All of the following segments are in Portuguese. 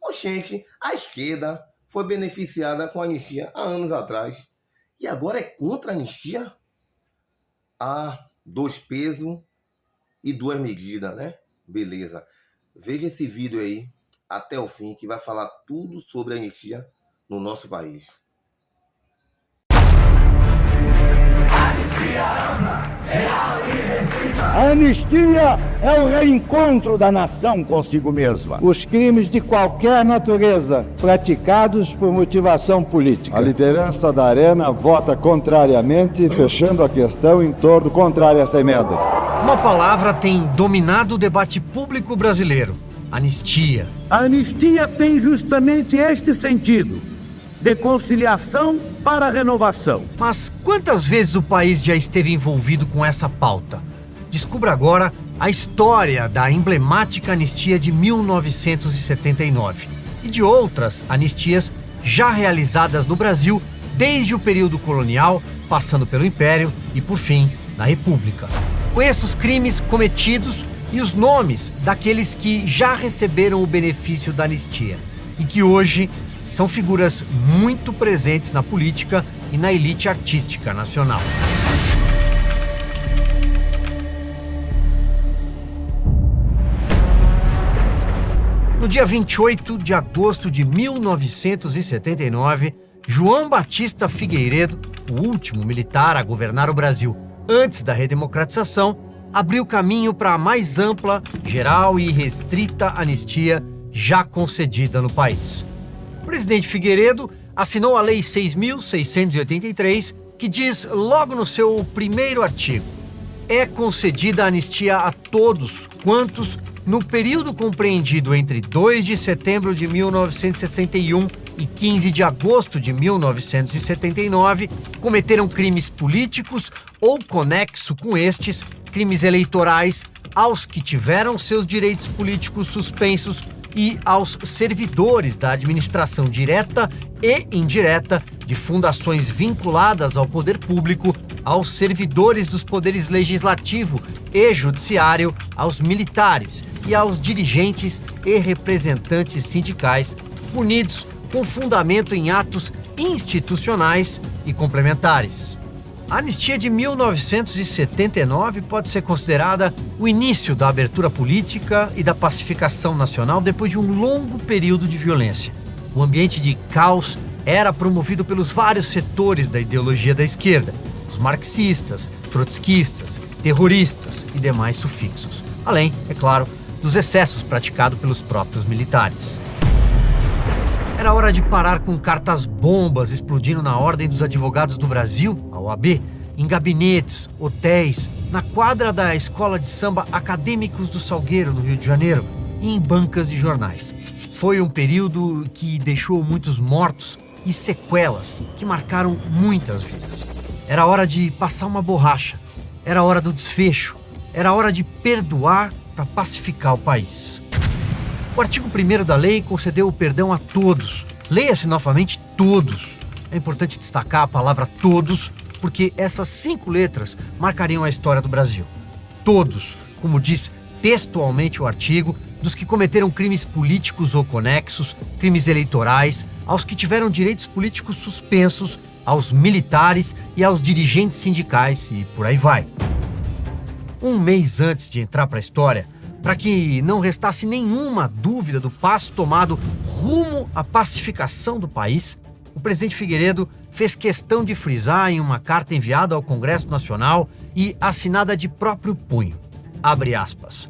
Oxente, a esquerda foi beneficiada com a anistia há anos atrás. E agora é contra a anistia? Ah, 2 pesos e 2 medidas, né? Beleza. Veja esse vídeo aí até o fim, que vai falar tudo sobre a anistia no nosso país. A anistia é o reencontro da nação consigo mesma. Os crimes de qualquer natureza praticados por motivação política. A liderança da Arena vota contrariamente, fechando a questão em torno contrário a essa emenda. Uma palavra tem dominado o debate público brasileiro: anistia. A anistia tem justamente este sentido: de conciliação para a renovação. Mas quantas vezes o país já esteve envolvido com essa pauta? Descubra agora a história da emblemática anistia de 1979 e de outras anistias já realizadas no Brasil desde o período colonial, passando pelo Império e, por fim, na República. Conheça os crimes cometidos e os nomes daqueles que já receberam o benefício da anistia e que hoje são figuras muito presentes na política e na elite artística nacional. No dia 28 de agosto de 1979, João Batista Figueiredo, o último militar a governar o Brasil antes da redemocratização, abriu caminho para a mais ampla, geral e restrita anistia já concedida no país. O presidente Figueiredo assinou a Lei 6.683, que diz logo no seu primeiro artigo: é concedida a anistia a todos quantos, no período compreendido entre 2 de setembro de 1961 e 15 de agosto de 1979, cometeram crimes políticos ou conexo com estes, crimes eleitorais, aos que tiveram seus direitos políticos suspensos e aos servidores da administração direta e indireta de fundações vinculadas ao poder público, aos servidores dos poderes legislativo e judiciário, aos militares e aos dirigentes e representantes sindicais punidos com fundamento em atos institucionais e complementares. A anistia de 1979 pode ser considerada o início da abertura política e da pacificação nacional depois de um longo período de violência. O ambiente de caos era promovido pelos vários setores da ideologia da esquerda: os marxistas, trotskistas, terroristas e demais sufixos, além, é claro, dos excessos praticados pelos próprios militares. Era hora de parar com cartas-bombas explodindo na Ordem dos Advogados do Brasil, a OAB, em gabinetes, hotéis, na quadra da Escola de Samba Acadêmicos do Salgueiro, no Rio de Janeiro, e em bancas de jornais. Foi um período que deixou muitos mortos e sequelas que marcaram muitas vidas. Era hora de passar uma borracha, era hora do desfecho, era hora de perdoar para pacificar o país. O artigo 1º da lei concedeu o perdão a todos. Leia-se novamente todos. É importante destacar a palavra todos, porque essas 5 letras marcariam a história do Brasil. Todos, como diz textualmente o artigo, dos que cometeram crimes políticos ou conexos, crimes eleitorais, aos que tiveram direitos políticos suspensos, aos militares e aos dirigentes sindicais e por aí vai. Um mês antes de entrar para a história, para que não restasse nenhuma dúvida do passo tomado rumo à pacificação do país, o presidente Figueiredo fez questão de frisar em uma carta enviada ao Congresso Nacional e assinada de próprio punho. Abre aspas.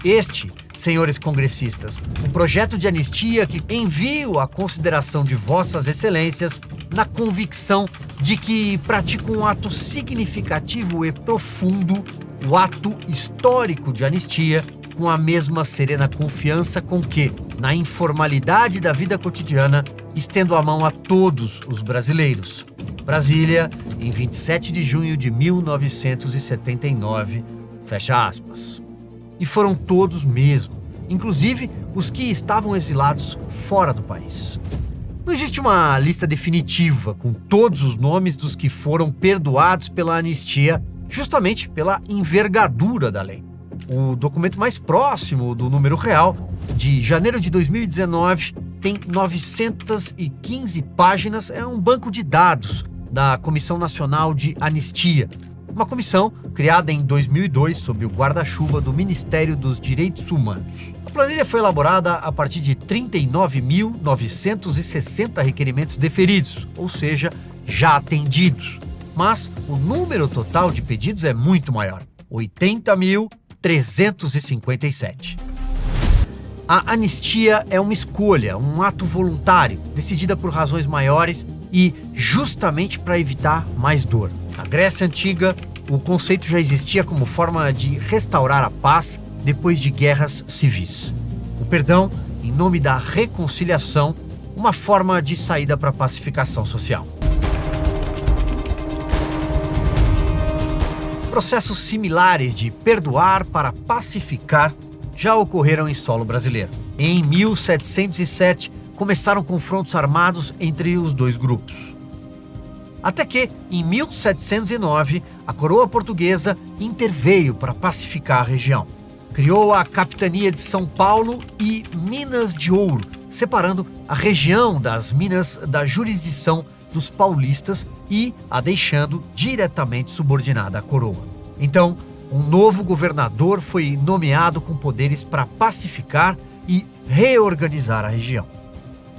Este, senhores congressistas, o projeto de anistia que envio à consideração de vossas excelências na convicção de que pratico um ato significativo e profundo, o ato histórico de anistia, com a mesma serena confiança com que, na informalidade da vida cotidiana, estendo a mão a todos os brasileiros. Brasília, em 27 de junho de 1979, fecha aspas. E foram todos mesmo, inclusive os que estavam exilados fora do país. Não existe uma lista definitiva com todos os nomes dos que foram perdoados pela anistia, justamente pela envergadura da lei. O documento mais próximo do número real, de janeiro de 2019, tem 915 páginas, é um banco de dados da Comissão Nacional de Anistia, uma comissão criada em 2002 sob o guarda-chuva do Ministério dos Direitos Humanos. A planilha foi elaborada a partir de 39.960 requerimentos deferidos, ou seja, já atendidos. Mas o número total de pedidos é muito maior, 80.357. A anistia é uma escolha, um ato voluntário, decidida por razões maiores e justamente para evitar mais dor. Na Grécia Antiga, o conceito já existia como forma de restaurar a paz depois de guerras civis. O perdão, em nome da reconciliação, uma forma de saída para a pacificação social. Processos similares de perdoar para pacificar já ocorreram em solo brasileiro. Em 1707, começaram confrontos armados entre os dois grupos. Até que, em 1709, a coroa portuguesa interveio para pacificar a região. Criou a Capitania de São Paulo e Minas de Ouro, separando a região das Minas da jurisdição dos paulistas e a deixando diretamente subordinada à coroa. Então, um novo governador foi nomeado com poderes para pacificar e reorganizar a região.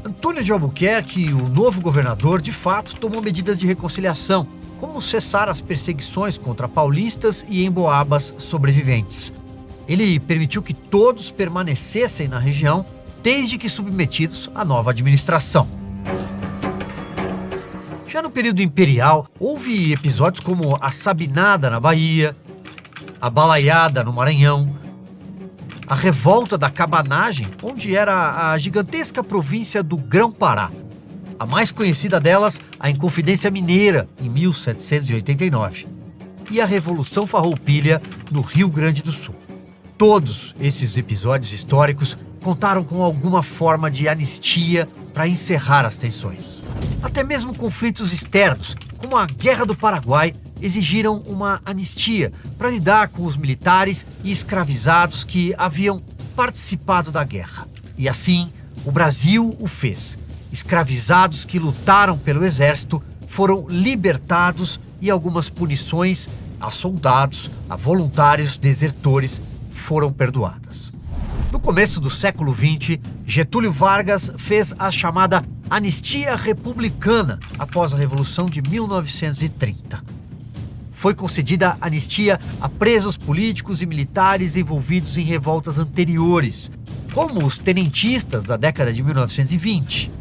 Antônio de Albuquerque, o novo governador, de fato tomou medidas de reconciliação, como cessar as perseguições contra paulistas e emboabas sobreviventes. Ele permitiu que todos permanecessem na região, desde que submetidos à nova administração. Já no período imperial, houve episódios como a Sabinada na Bahia, a Balaiada no Maranhão, a Revolta da Cabanagem, onde era a gigantesca província do Grão-Pará. A mais conhecida delas, a Inconfidência Mineira, em 1789. E a Revolução Farroupilha, no Rio Grande do Sul. Todos esses episódios históricos contaram com alguma forma de anistia para encerrar as tensões. Até mesmo conflitos externos, como a Guerra do Paraguai, exigiram uma anistia para lidar com os militares e escravizados que haviam participado da guerra. E assim, o Brasil o fez. Escravizados que lutaram pelo exército foram libertados e algumas punições a soldados, a voluntários desertores foram perdoadas. No começo do século XX, Getúlio Vargas fez a chamada Anistia Republicana após a Revolução de 1930. Foi concedida anistia a presos políticos e militares envolvidos em revoltas anteriores, como os tenentistas da década de 1920.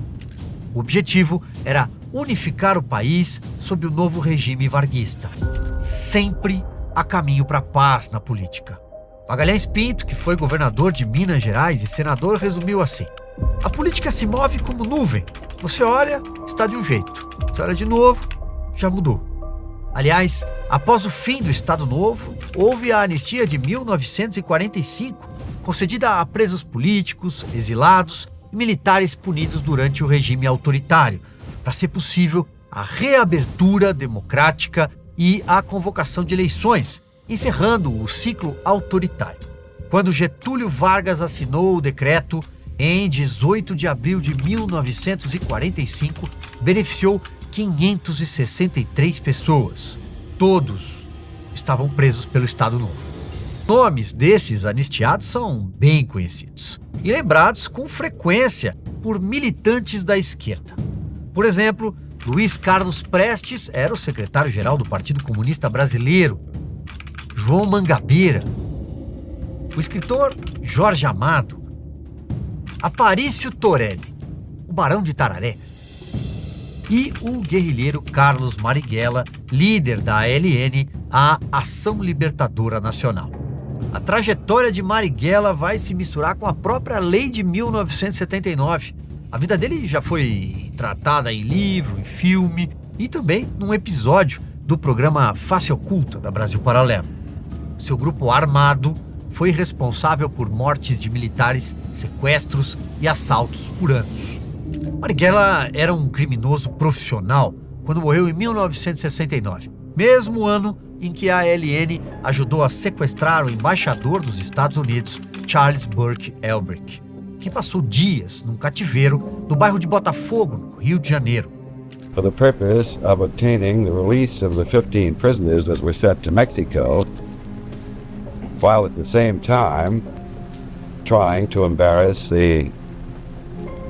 O objetivo era unificar o país sob o novo regime varguista. Sempre há caminho para a paz na política. Magalhães Pinto, que foi governador de Minas Gerais e senador, resumiu assim: a política se move como nuvem. Você olha, está de um jeito. Você olha de novo, já mudou. Aliás, após o fim do Estado Novo, houve a anistia de 1945, concedida a presos políticos, exilados e militares punidos durante o regime autoritário, para ser possível a reabertura democrática e a convocação de eleições, encerrando o ciclo autoritário. Quando Getúlio Vargas assinou o decreto, em 18 de abril de 1945, beneficiou 563 pessoas. Todos estavam presos pelo Estado Novo. Nomes desses anistiados são bem conhecidos e lembrados com frequência por militantes da esquerda. Por exemplo, Luiz Carlos Prestes era o secretário-geral do Partido Comunista Brasileiro. João Mangabeira, o escritor Jorge Amado, Aparício Torelli, o Barão de Tararé, e o guerrilheiro Carlos Marighella, líder da ALN, a Ação Libertadora Nacional. A trajetória de Marighella vai se misturar com a própria lei de 1979. A vida dele já foi tratada em livro, em filme e também num episódio do programa Face Oculta da Brasil Paralelo. Seu grupo armado foi responsável por mortes de militares, sequestros e assaltos por anos. Marighella era um criminoso profissional quando morreu em 1969, mesmo ano em que a ALN ajudou a sequestrar o embaixador dos Estados Unidos, Charles Burke Elbrick. que passou dias num cativeiro no bairro de Botafogo, no Rio de Janeiro. For the purpose of obtaining the release of the 15 prisoners that were sent to Mexico, while at the same time trying to embarrass the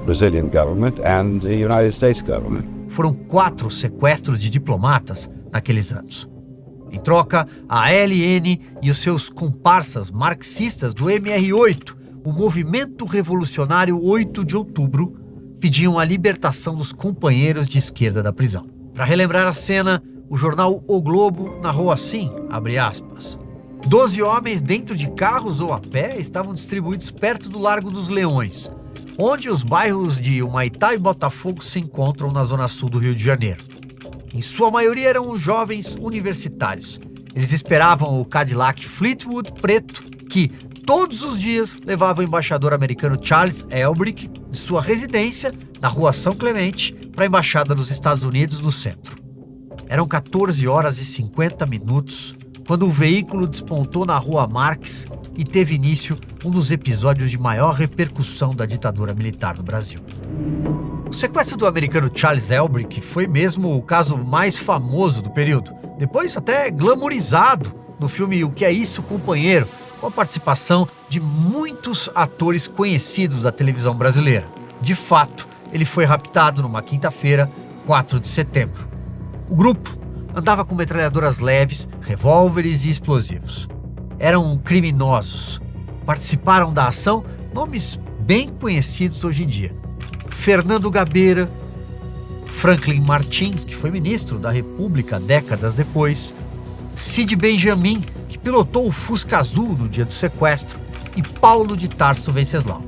Brazilian government and the United States government. Foram 4 sequestros de diplomatas naqueles anos. Em troca, a ALN e os seus comparsas marxistas do MR8, o Movimento Revolucionário 8 de Outubro, pediam a libertação dos companheiros de esquerda da prisão. Para relembrar a cena, o jornal O Globo narrou assim, abre aspas, 12 homens dentro de carros ou a pé estavam distribuídos perto do Largo dos Leões, onde os bairros de Humaitá e Botafogo se encontram na zona sul do Rio de Janeiro. Em sua maioria eram jovens universitários. Eles esperavam o Cadillac Fleetwood preto, que todos os dias levava o embaixador americano Charles Elbrick de sua residência na Rua São Clemente para a Embaixada dos Estados Unidos no centro. Eram 14 horas e 50 minutos quando o veículo despontou na Rua Marx e teve início um dos episódios de maior repercussão da ditadura militar no Brasil. O sequestro do americano Charles Elbrick foi mesmo o caso mais famoso do período, depois até glamourizado no filme O Que É Isso, Companheiro, com a participação de muitos atores conhecidos da televisão brasileira. De fato, ele foi raptado numa quinta-feira, 4 de setembro. O grupo andava com metralhadoras leves, revólveres e explosivos. Eram criminosos. Participaram da ação nomes bem conhecidos hoje em dia. Fernando Gabeira, Franklin Martins, que foi ministro da República décadas depois, Cid Benjamin, que pilotou o Fusca Azul no dia do sequestro, e Paulo de Tarso Venceslau.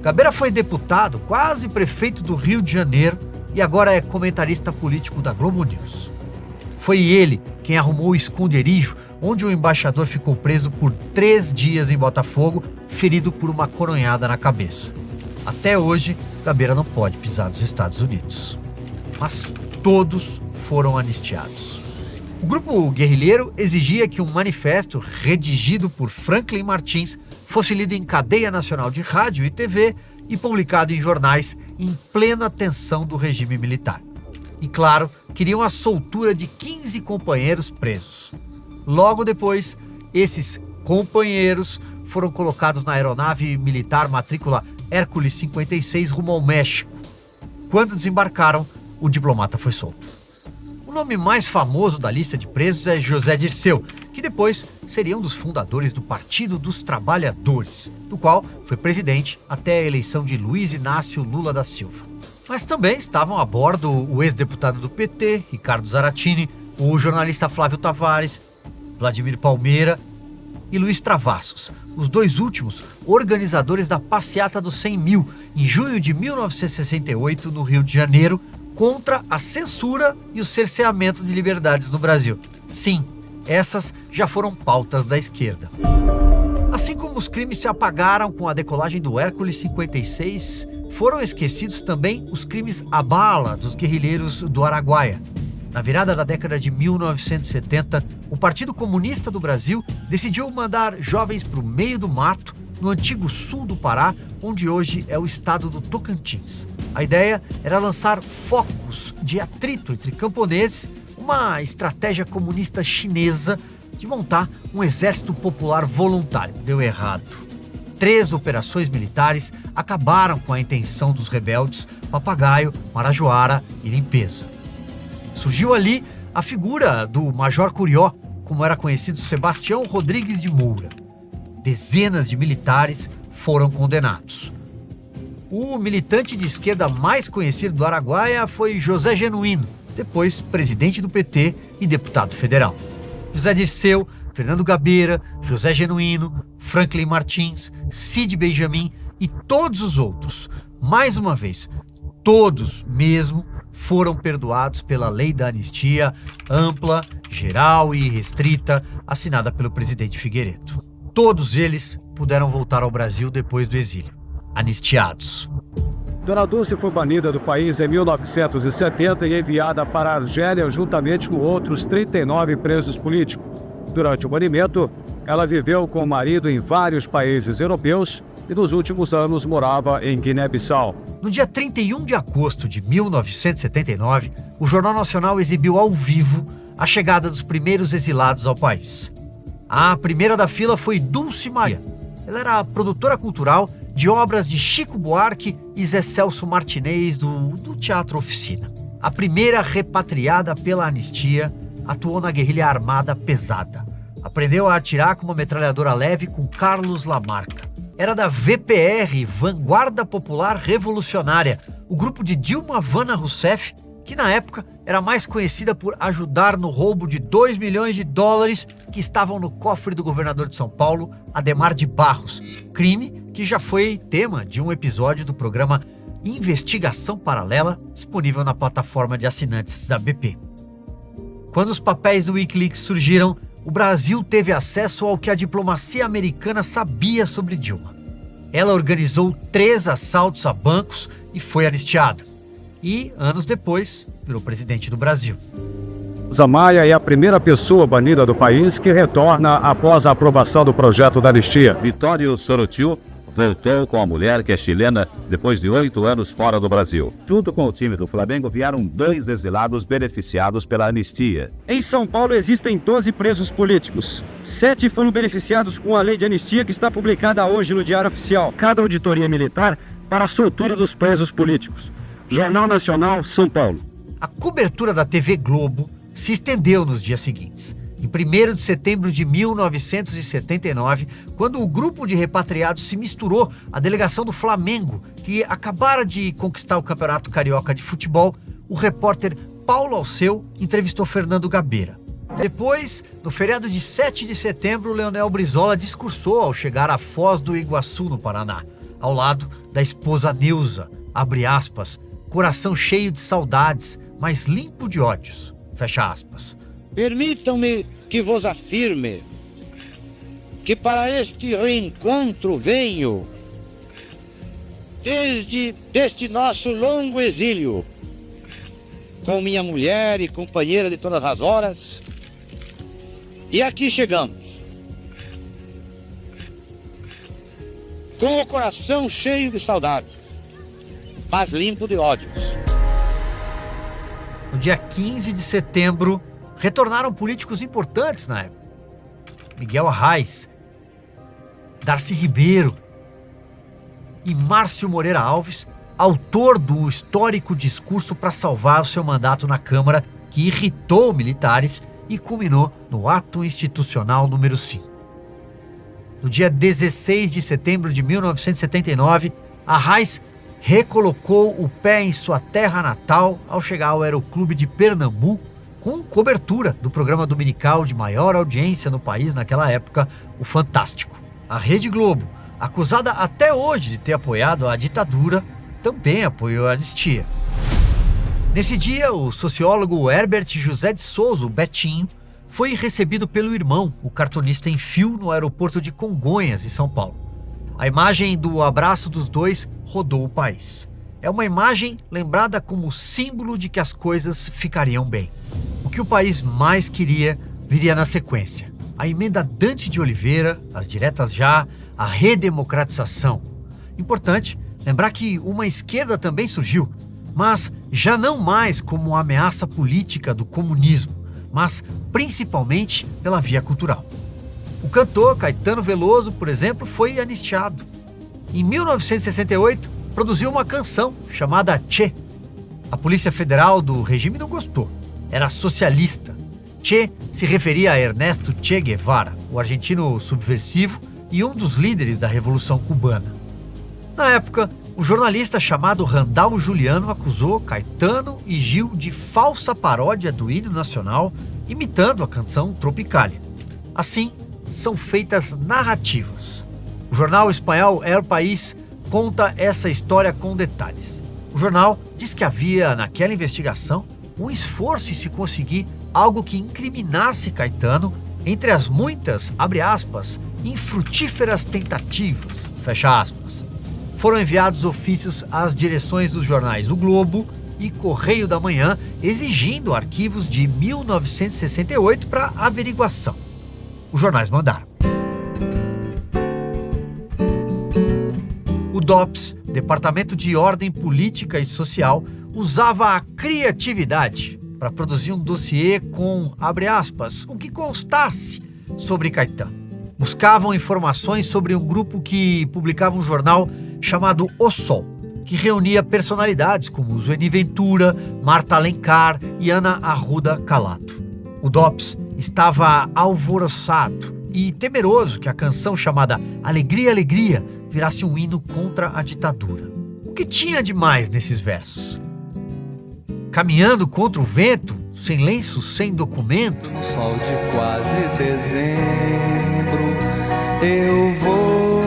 Gabeira foi deputado, quase prefeito do Rio de Janeiro, e agora é comentarista político da Globo News. Foi ele quem arrumou o esconderijo onde o embaixador ficou preso por 3 dias em Botafogo, ferido por uma coronhada na cabeça. Até hoje, Gabeira não pode pisar nos Estados Unidos. Mas todos foram anistiados. O grupo guerrilheiro exigia que um manifesto redigido por Franklin Martins fosse lido em cadeia nacional de rádio e TV e publicado em jornais em plena tensão do regime militar. E claro, queriam a soltura de 15 companheiros presos. Logo depois, esses companheiros foram colocados na aeronave militar matrícula Hércules 56 rumo ao México. Quando desembarcaram, o diplomata foi solto. O nome mais famoso da lista de presos é José Dirceu, que depois seria um dos fundadores do Partido dos Trabalhadores, do qual foi presidente até a eleição de Luiz Inácio Lula da Silva. Mas também estavam a bordo o ex-deputado do PT, Ricardo Zaratini, o jornalista Flávio Tavares, Vladimir Palmeira e Luiz Travassos, os 2 últimos organizadores da Passeata dos 100 Mil, em junho de 1968, no Rio de Janeiro, contra a censura e o cerceamento de liberdades no Brasil. Sim, essas já foram pautas da esquerda. Assim como os crimes se apagaram com a decolagem do Hércules 56, foram esquecidos também os crimes à bala dos guerrilheiros do Araguaia. Na virada da década de 1970, o Partido Comunista do Brasil decidiu mandar jovens para o meio do mato, no antigo sul do Pará, onde hoje é o estado do Tocantins. A ideia era lançar focos de atrito entre camponeses, uma estratégia comunista chinesa de montar um exército popular voluntário. Deu errado. 3 operações militares acabaram com a intenção dos rebeldes Papagaio, Marajoara e Limpeza. Surgiu ali a figura do Major Curió, como era conhecido Sebastião Rodrigues de Moura. Dezenas de militares foram condenados. O militante de esquerda mais conhecido do Araguaia foi José Genuíno, depois presidente do PT e deputado federal. José Dirceu, Fernando Gabeira, José Genuíno, Franklin Martins, Cid Benjamin e todos os outros, mais uma vez, todos mesmo, foram perdoados pela lei da anistia ampla, geral e restrita, assinada pelo presidente Figueiredo. Todos eles puderam voltar ao Brasil depois do exílio, anistiados. Dona Dulce foi banida do país em 1970 e enviada para a Argélia juntamente com outros 39 presos políticos. Durante o banimento, ela viveu com o marido em vários países europeus e nos últimos anos morava em Guiné-Bissau. No dia 31 de agosto de 1979, o Jornal Nacional exibiu ao vivo a chegada dos primeiros exilados ao país. A primeira da fila foi Dulce Maria. Ela era a produtora cultural de obras de Chico Buarque e Zé Celso Martinez do Teatro Oficina. A primeira repatriada pela anistia, atuou na guerrilha armada pesada. Aprendeu a atirar com uma metralhadora leve com Carlos Lamarca. Era da VPR, Vanguarda Popular Revolucionária, o grupo de Dilma Havana Rousseff, que na época era mais conhecida por ajudar no roubo de 2 milhões de dólares que estavam no cofre do governador de São Paulo, Adhemar de Barros, crime que já foi tema de um episódio do programa Investigação Paralela, disponível na plataforma de assinantes da BP. Quando os papéis do Wikileaks surgiram, o Brasil teve acesso ao que a diplomacia americana sabia sobre Dilma. Ela organizou 3 assaltos a bancos e foi anistiada. E, anos depois, virou presidente do Brasil. Zamaia é a primeira pessoa banida do país que retorna após a aprovação do projeto da anistia. Vitório Sorotiu voltou com a mulher que é chilena depois de 8 anos fora do Brasil. Junto com o time do Flamengo vieram 2 exilados beneficiados pela anistia. Em São Paulo existem 12 presos políticos. 7 foram beneficiados com a lei de anistia que está publicada hoje no Diário Oficial. Cada auditoria militar para a soltura dos presos políticos. Jornal Nacional, São Paulo. A cobertura da TV Globo se estendeu nos dias seguintes. Em 1º de setembro de 1979, quando o grupo de repatriados se misturou à delegação do Flamengo, que acabara de conquistar o Campeonato Carioca de Futebol, o repórter Paulo Alceu entrevistou Fernando Gabeira. Depois, no feriado de 7 de setembro, Leonel Brizola discursou ao chegar à Foz do Iguaçu, no Paraná, ao lado da esposa Neuza, abre aspas, coração cheio de saudades, mas limpo de ódios, fecha aspas. Permitam-me que vos afirme que para este reencontro venho deste nosso longo exílio, com minha mulher e companheira de todas as horas, e aqui chegamos, com o coração cheio de saudades, mas limpo de ódios. No dia 15 de setembro, retornaram políticos importantes na época. Miguel Arraes, Darcy Ribeiro e Márcio Moreira Alves, autor do histórico discurso para salvar o seu mandato na Câmara, que irritou militares e culminou no ato institucional número 5. No dia 16 de setembro de 1979, Arraes recolocou o pé em sua terra natal ao chegar ao Aeroclube de Pernambuco, com cobertura do programa dominical de maior audiência no país naquela época, o Fantástico. A Rede Globo, acusada até hoje de ter apoiado a ditadura, também apoiou a anistia. Nesse dia, o sociólogo Herbert José de Souza, o Betinho, foi recebido pelo irmão, o cartunista em fio, no aeroporto de Congonhas, em São Paulo. A imagem do abraço dos dois rodou o país. É uma imagem lembrada como símbolo de que as coisas ficariam bem. O que o país mais queria viria na sequência. A emenda Dante de Oliveira, as diretas já, a redemocratização. Importante lembrar que uma esquerda também surgiu, mas já não mais como uma ameaça política do comunismo, mas principalmente pela via cultural. O cantor Caetano Veloso, por exemplo, foi anistiado. Em 1968, produziu uma canção chamada Che. A Polícia Federal do regime não gostou. Era socialista. Che se referia a Ernesto Che Guevara, o argentino subversivo e um dos líderes da Revolução Cubana. Na época, um jornalista chamado Randall Juliano acusou Caetano e Gil de falsa paródia do hino nacional, imitando a canção Tropicália. Assim, são feitas narrativas. O jornal espanhol El País conta essa história com detalhes. O jornal diz que havia, naquela investigação, um esforço em se conseguir algo que incriminasse Caetano entre as muitas, abre aspas, infrutíferas tentativas, fecha aspas. Foram enviados ofícios às direções dos jornais O Globo e Correio da Manhã, exigindo arquivos de 1968 para averiguação. Os jornais mandaram. DOPS, Departamento de Ordem Política e Social, usava a criatividade para produzir um dossiê com, abre aspas, o que constasse sobre Caetano. Buscavam informações sobre um grupo que publicava um jornal chamado O Sol, que reunia personalidades como Zueni Ventura, Marta Alencar e Ana Arruda Calato. O DOPS estava alvoroçado e temeroso que a canção chamada Alegria, Alegria virasse um hino contra a ditadura. O que tinha de mais nesses versos? Caminhando contra o vento, sem lenço, sem documento. Sol de quase dezembro, eu vou.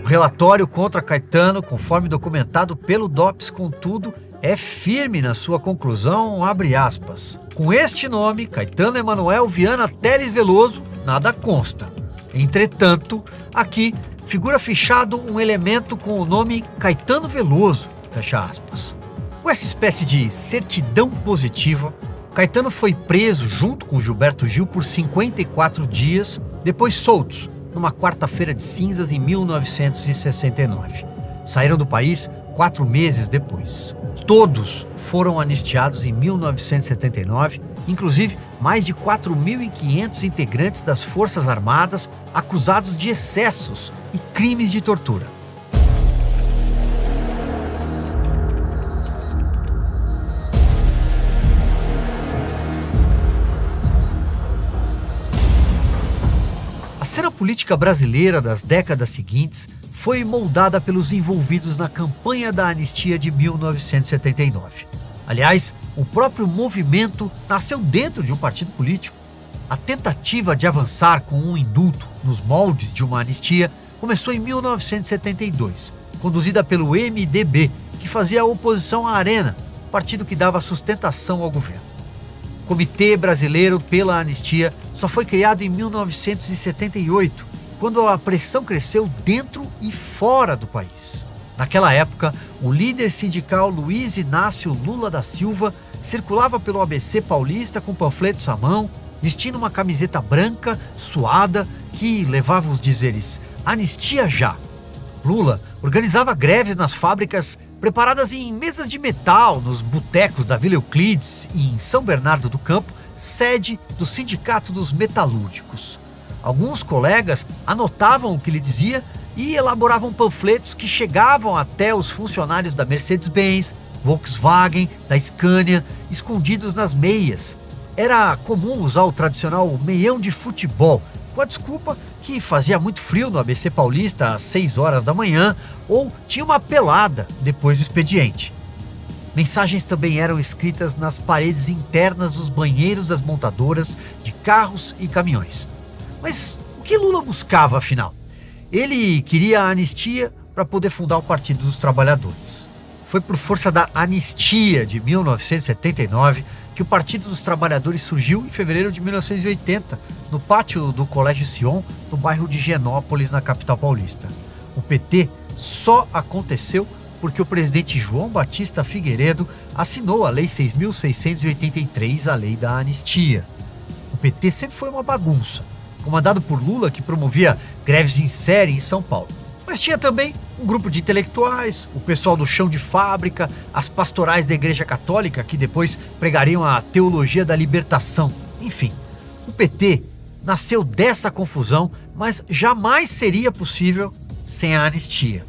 O relatório contra Caetano, conforme documentado pelo DOPS, contudo, é firme na sua conclusão, abre aspas. Com este nome, Caetano Emanuel Viana Teles Veloso, nada consta. Entretanto, aqui figura fichado um elemento com o nome Caetano Veloso, fecha aspas. Com essa espécie de certidão positiva, Caetano foi preso junto com Gilberto Gil por 54 dias, depois soltos, numa quarta-feira de cinzas em 1969. Saíram do país 4 meses depois. Todos foram anistiados em 1979, inclusive mais de 4.500 integrantes das Forças Armadas acusados de excessos e crimes de tortura. A cena política brasileira das décadas seguintes foi moldada pelos envolvidos na campanha da anistia de 1979. Aliás, o próprio movimento nasceu dentro de um partido político. A tentativa de avançar com um indulto nos moldes de uma anistia começou em 1972, conduzida pelo MDB, que fazia oposição à Arena, partido que dava sustentação ao governo. O Comitê Brasileiro pela Anistia só foi criado em 1978, quando a pressão cresceu dentro e fora do país. Naquela época, o líder sindical Luiz Inácio Lula da Silva circulava pelo ABC paulista com panfletos à mão, vestindo uma camiseta branca, suada, que levava os dizeres "Anistia já". Lula organizava greves nas fábricas preparadas em mesas de metal nos botecos da Vila Euclides e em São Bernardo do Campo, sede do Sindicato dos Metalúrgicos. Alguns colegas anotavam o que ele dizia e elaboravam panfletos que chegavam até os funcionários da Mercedes-Benz, Volkswagen, da Scania, escondidos nas meias. Era comum usar o tradicional meião de futebol, com a desculpa que fazia muito frio no ABC Paulista às 6 horas da manhã ou tinha uma pelada depois do expediente. Mensagens também eram escritas nas paredes internas dos banheiros das montadoras de carros e caminhões. Mas o que Lula buscava, afinal? Ele queria a anistia para poder fundar o Partido dos Trabalhadores. Foi por força da anistia de 1979 que o Partido dos Trabalhadores surgiu em fevereiro de 1980, no pátio do Colégio Sion, no bairro de Genópolis, na capital paulista. O PT só aconteceu porque o presidente João Batista Figueiredo assinou a Lei 6.683, a Lei da Anistia. O PT sempre foi uma bagunça, comandado por Lula, que promovia greves em série em São Paulo. Mas tinha também um grupo de intelectuais, o pessoal do chão de fábrica, as pastorais da Igreja Católica, que depois pregariam a teologia da libertação. Enfim, o PT nasceu dessa confusão, mas jamais seria possível sem a anistia.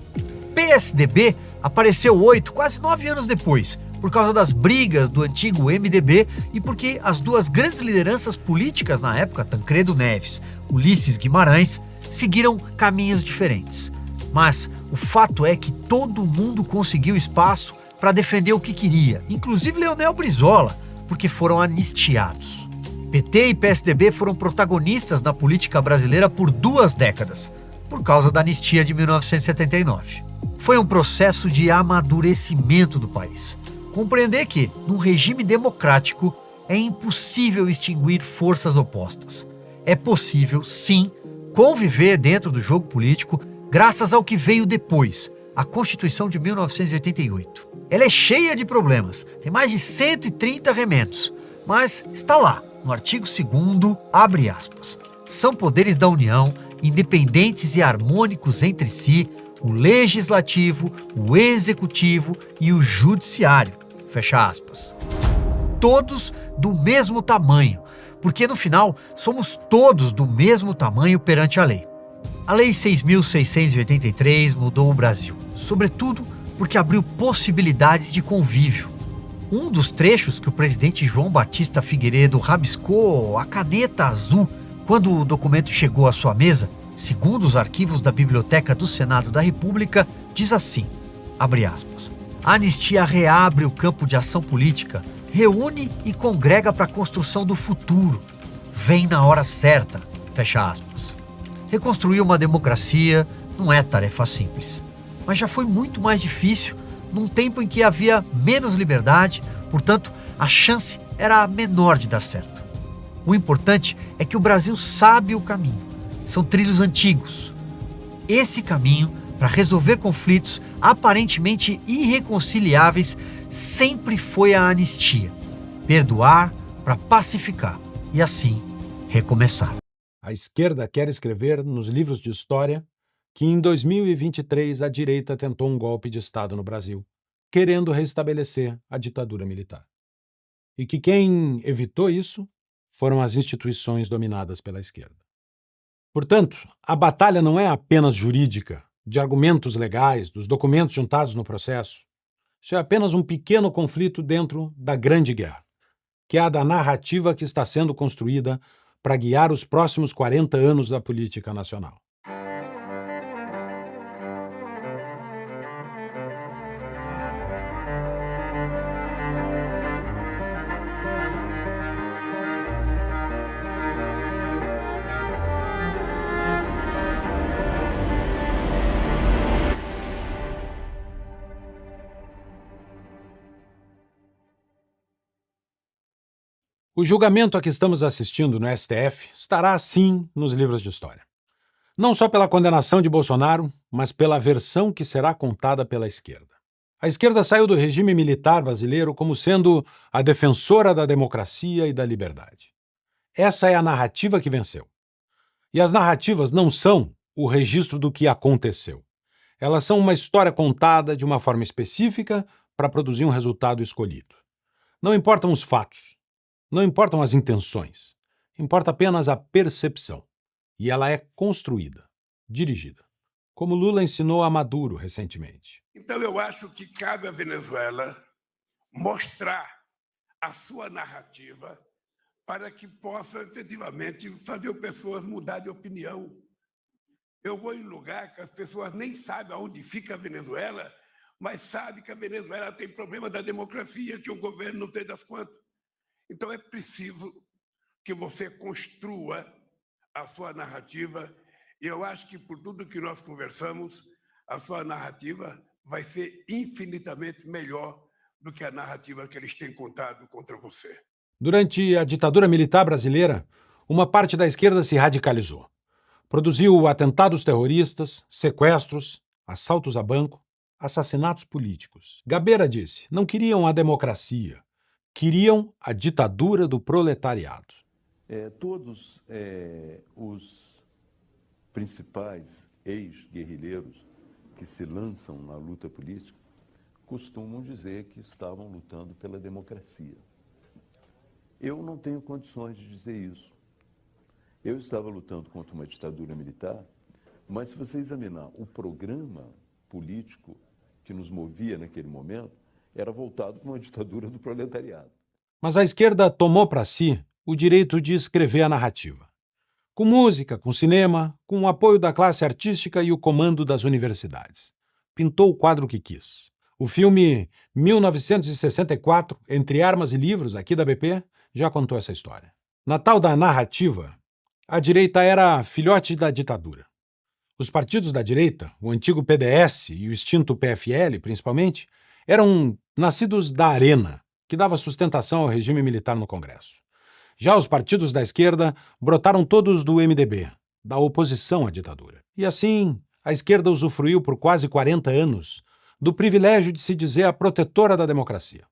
PSDB apareceu 8, quase 9 anos depois, por causa das brigas do antigo MDB e porque as duas grandes lideranças políticas na época, Tancredo Neves, Ulisses Guimarães, seguiram caminhos diferentes. Mas o fato é que todo mundo conseguiu espaço para defender o que queria, inclusive Leonel Brizola, porque foram anistiados. PT e PSDB foram protagonistas na política brasileira por 2 décadas, por causa da anistia de 1979. Foi um processo de amadurecimento do país. Compreender que, num regime democrático, é impossível extinguir forças opostas. É possível, sim, conviver dentro do jogo político graças ao que veio depois, a Constituição de 1988. Ela é cheia de problemas, tem mais de 130 remendos, mas está lá, no artigo 2º, abre aspas. São poderes da União, independentes e harmônicos entre si, o legislativo, o executivo e o judiciário, fecha aspas. Todos do mesmo tamanho, porque no final somos todos do mesmo tamanho perante a lei. A Lei 6.683 mudou o Brasil, sobretudo porque abriu possibilidades de convívio. Um dos trechos que o presidente João Batista Figueiredo rabiscou a caneta azul quando o documento chegou à sua mesa, segundo os arquivos da Biblioteca do Senado da República, diz assim, abre aspas, a anistia reabre o campo de ação política, reúne e congrega para a construção do futuro. Vem na hora certa, fecha aspas. Reconstruir uma democracia não é tarefa simples, mas já foi muito mais difícil num tempo em que havia menos liberdade, portanto, a chance era menor de dar certo. O importante é que o Brasil sabe o caminho. São trilhos antigos. Esse caminho, para resolver conflitos aparentemente irreconciliáveis, sempre foi a anistia. Perdoar para pacificar e, assim, recomeçar. A esquerda quer escrever nos livros de história que em 2023 a direita tentou um golpe de Estado no Brasil, querendo restabelecer a ditadura militar. E que quem evitou isso foram as instituições dominadas pela esquerda. Portanto, a batalha não é apenas jurídica, de argumentos legais, dos documentos juntados no processo. Isso é apenas um pequeno conflito dentro da grande guerra, que é a da narrativa que está sendo construída para guiar os próximos 40 anos da política nacional. O julgamento a que estamos assistindo no STF estará, sim, nos livros de história. Não só pela condenação de Bolsonaro, mas pela versão que será contada pela esquerda. A esquerda saiu do regime militar brasileiro como sendo a defensora da democracia e da liberdade. Essa é a narrativa que venceu. E as narrativas não são o registro do que aconteceu. Elas são uma história contada de uma forma específica para produzir um resultado escolhido. Não importam os fatos. Não importam as intenções, importa apenas a percepção. E ela é construída, dirigida, como Lula ensinou a Maduro recentemente. Então eu acho que cabe à Venezuela mostrar a sua narrativa para que possa efetivamente fazer pessoas mudar de opinião. Eu vou em lugar que as pessoas nem sabem aonde fica a Venezuela, mas sabem que a Venezuela tem problema da democracia, que o governo não tem das contas. Então, é preciso que você construa a sua narrativa e eu acho que, por tudo que nós conversamos, a sua narrativa vai ser infinitamente melhor do que a narrativa que eles têm contado contra você. Durante a ditadura militar brasileira, uma parte da esquerda se radicalizou. Produziu atentados terroristas, sequestros, assaltos a banco, assassinatos políticos. Gabeira disse, não queriam a democracia. Queriam a ditadura do proletariado. Todos os principais ex-guerrilheiros que se lançam na luta política costumam dizer que estavam lutando pela democracia. Eu não tenho condições de dizer isso. Eu estava lutando contra uma ditadura militar, mas se você examinar o programa político que nos movia naquele momento, era voltado para uma ditadura do proletariado. Mas a esquerda tomou para si o direito de escrever a narrativa. Com música, com cinema, com o apoio da classe artística e o comando das universidades. Pintou o quadro que quis. O filme 1964, Entre Armas e Livros, aqui da BP, já contou essa história. Na tal da narrativa, a direita era filhote da ditadura. Os partidos da direita, o antigo PDS e o extinto PFL, principalmente, eram nascidos da Arena, que dava sustentação ao regime militar no Congresso. Já os partidos da esquerda brotaram todos do MDB, da oposição à ditadura. E assim, a esquerda usufruiu por quase 40 anos do privilégio de se dizer a protetora da democracia.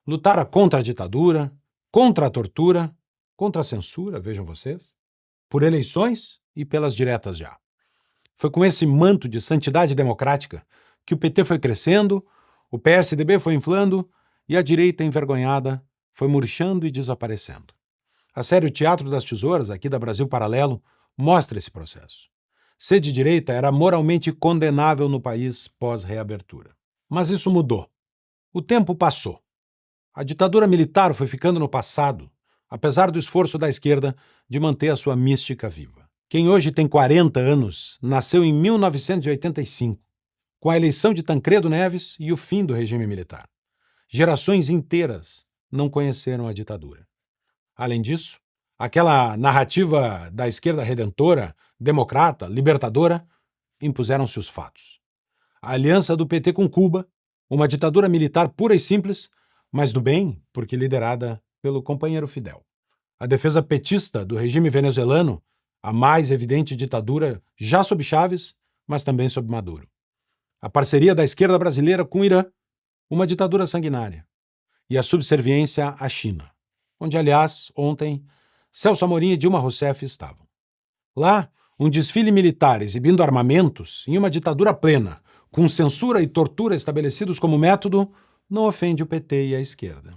Lutara contra a ditadura, contra a tortura, contra a censura, vejam vocês, por eleições e pelas diretas já. Foi com esse manto de santidade democrática que o PT foi crescendo, o PSDB foi inflando e a direita envergonhada foi murchando e desaparecendo. A série O Teatro das Tesouras, aqui da Brasil Paralelo, mostra esse processo. Ser de direita era moralmente condenável no país pós-reabertura. Mas isso mudou. O tempo passou. A ditadura militar foi ficando no passado, apesar do esforço da esquerda de manter a sua mística viva. Quem hoje tem 40 anos nasceu em 1985, com a eleição de Tancredo Neves e o fim do regime militar. Gerações inteiras não conheceram a ditadura. Além disso, aquela narrativa da esquerda redentora, democrata, libertadora, impuseram-se os fatos. A aliança do PT com Cuba, uma ditadura militar pura e simples, mas do bem, porque liderada pelo companheiro Fidel. A defesa petista do regime venezuelano, a mais evidente ditadura já sob Chávez, mas também sob Maduro. A parceria da esquerda brasileira com o Irã, uma ditadura sanguinária. E a subserviência à China, onde, aliás, ontem, Celso Amorim e Dilma Rousseff estavam. Lá, um desfile militar exibindo armamentos em uma ditadura plena, com censura e tortura estabelecidos como método, não ofende o PT e a esquerda.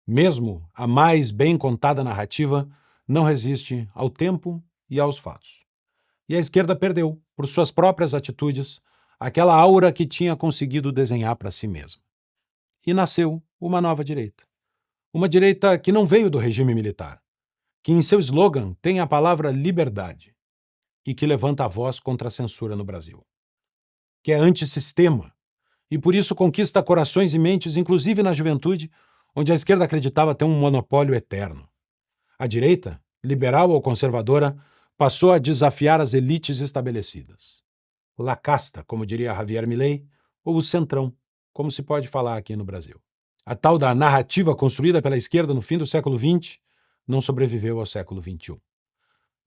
Mesmo a mais bem contada narrativa não resiste ao tempo e aos fatos. E a esquerda perdeu, por suas próprias atitudes, aquela aura que tinha conseguido desenhar para si mesma. E nasceu uma nova direita. Uma direita que não veio do regime militar, que em seu slogan tem a palavra liberdade e que levanta a voz contra a censura no Brasil. Que é antissistema e por isso conquista corações e mentes, inclusive na juventude, onde a esquerda acreditava ter um monopólio eterno. A direita, liberal ou conservadora, passou a desafiar as elites estabelecidas. La casta, como diria Javier Milei, ou o centrão, como se pode falar aqui no Brasil. A tal da narrativa construída pela esquerda no fim do século XX não sobreviveu ao século XXI.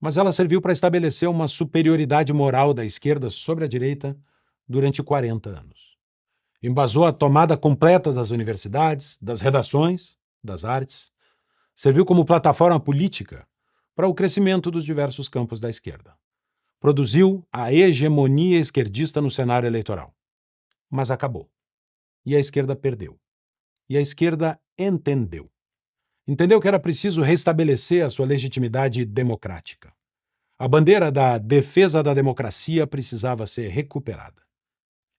Mas ela serviu para estabelecer uma superioridade moral da esquerda sobre a direita durante 40 anos. Embasou a tomada completa das universidades, das redações, das artes. Serviu como plataforma política para o crescimento dos diversos campos da esquerda. Produziu a hegemonia esquerdista no cenário eleitoral. Mas acabou. E a esquerda perdeu. E a esquerda entendeu. Entendeu que era preciso restabelecer a sua legitimidade democrática. A bandeira da defesa da democracia precisava ser recuperada.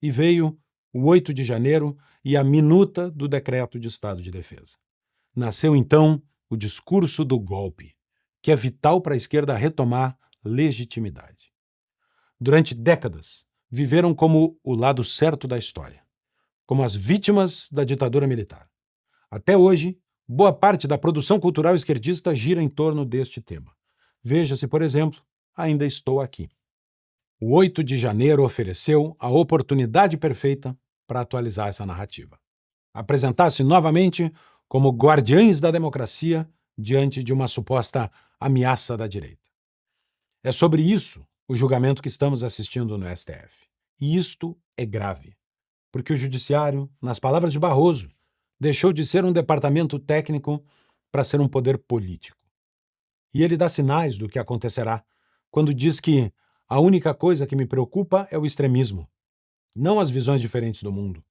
E veio o 8 de janeiro e a minuta do decreto de estado de defesa. Nasceu, então, o discurso do golpe, que é vital para a esquerda retomar legitimidade. Durante décadas, viveram como o lado certo da história, como as vítimas da ditadura militar. Até hoje, boa parte da produção cultural esquerdista gira em torno deste tema. Veja-se, por exemplo, Ainda Estou Aqui. O 8 de janeiro ofereceu a oportunidade perfeita para atualizar essa narrativa. Apresentar-se novamente como guardiães da democracia diante de uma suposta ameaça da direita. É sobre isso o julgamento que estamos assistindo no STF. E isto é grave, porque o Judiciário, nas palavras de Barroso, deixou de ser um departamento técnico para ser um poder político. E ele dá sinais do que acontecerá quando diz que a única coisa que me preocupa é o extremismo, não as visões diferentes do mundo.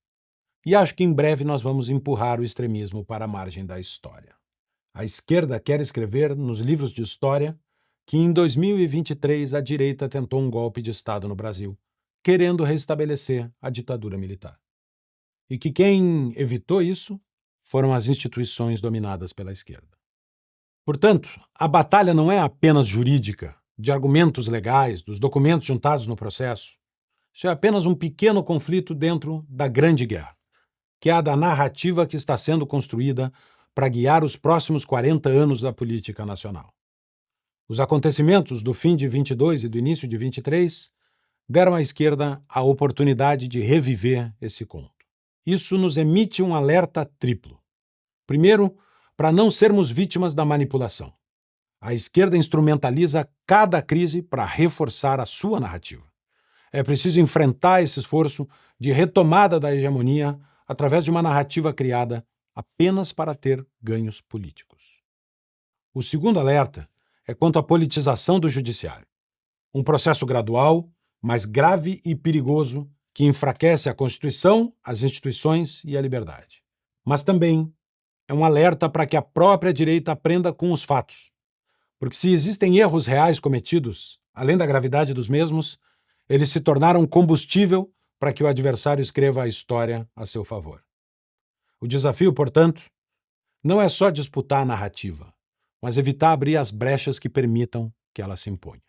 E acho que em breve nós vamos empurrar o extremismo para a margem da história. A esquerda quer escrever nos livros de história que em 2023 a direita tentou um golpe de Estado no Brasil, querendo restabelecer a ditadura militar. E que quem evitou isso foram as instituições dominadas pela esquerda. Portanto, a batalha não é apenas jurídica, de argumentos legais, dos documentos juntados no processo. Isso é apenas um pequeno conflito dentro da grande guerra, que é a da narrativa que está sendo construída para guiar os próximos 40 anos da política nacional. Os acontecimentos do fim de 22 e do início de 23 deram à esquerda a oportunidade de reviver esse conto. Isso nos emite um alerta triplo. Primeiro, para não sermos vítimas da manipulação. A esquerda instrumentaliza cada crise para reforçar a sua narrativa. É preciso enfrentar esse esforço de retomada da hegemonia através de uma narrativa criada apenas para ter ganhos políticos. O segundo alerta é quanto à politização do judiciário. Um processo gradual, mas grave e perigoso que enfraquece a Constituição, as instituições e a liberdade. Mas também é um alerta para que a própria direita aprenda com os fatos. Porque se existem erros reais cometidos, além da gravidade dos mesmos, eles se tornaram combustível para que o adversário escreva a história a seu favor. O desafio, portanto, não é só disputar a narrativa, mas evitar abrir as brechas que permitam que ela se imponha.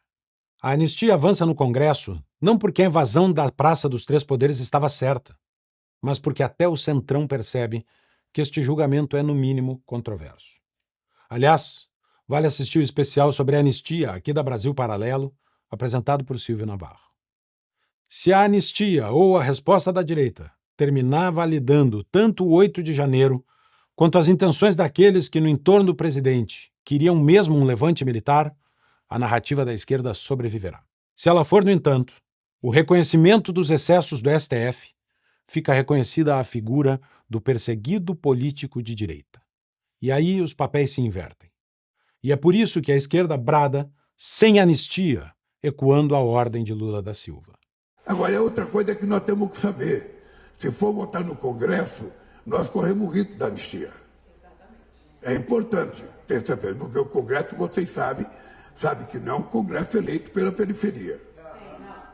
A anistia avança no Congresso não porque a invasão da Praça dos Três Poderes estava certa, mas porque até o Centrão percebe que este julgamento é, no mínimo, controverso. Aliás, vale assistir o especial sobre a anistia aqui da Brasil Paralelo, apresentado por Silvio Navarro. Se a anistia ou a resposta da direita terminar validando tanto o 8 de janeiro quanto as intenções daqueles que, no entorno do presidente, queriam mesmo um levante militar, a narrativa da esquerda sobreviverá. Se ela for, no entanto, o reconhecimento dos excessos do STF, fica reconhecida a figura do perseguido político de direita. E aí os papéis se invertem. E é por isso que a esquerda brada sem anistia, ecoando a ordem de Lula da Silva. Agora, é outra coisa que nós temos que saber. Se for votar no Congresso, nós corremos o risco da anistia. É importante ter certeza, porque o Congresso, vocês sabem que não é um Congresso eleito pela periferia.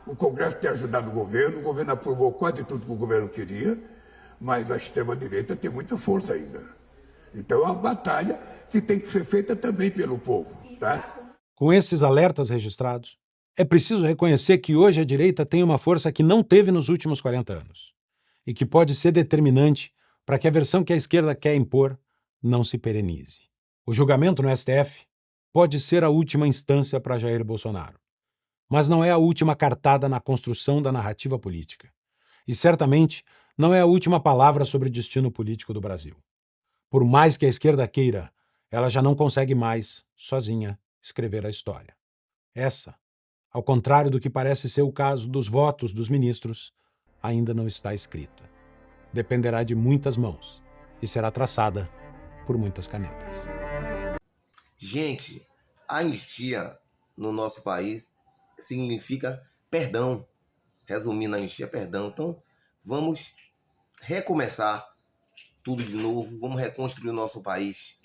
O Congresso tem ajudado o governo aprovou quase tudo que o governo queria, mas a extrema-direita tem muita força ainda. Então é uma batalha que tem que ser feita também pelo povo. Tá? Com esses alertas registrados, é preciso reconhecer que hoje a direita tem uma força que não teve nos últimos 40 anos e que pode ser determinante para que a versão que a esquerda quer impor não se perenize. O julgamento no STF pode ser a última instância para Jair Bolsonaro, mas não é a última cartada na construção da narrativa política. E certamente não é a última palavra sobre o destino político do Brasil. Por mais que a esquerda queira, ela já não consegue mais, sozinha, escrever a história. Essa, ao contrário do que parece ser o caso dos votos dos ministros, ainda não está escrita. Dependerá de muitas mãos e será traçada por muitas canetas. Gente, a anistia no nosso país significa perdão. Resumindo, a anistia é perdão. Então, vamos recomeçar tudo de novo, vamos reconstruir o nosso país,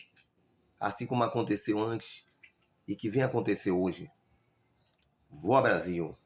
assim como aconteceu antes e que vem acontecer hoje. Voa Brasil!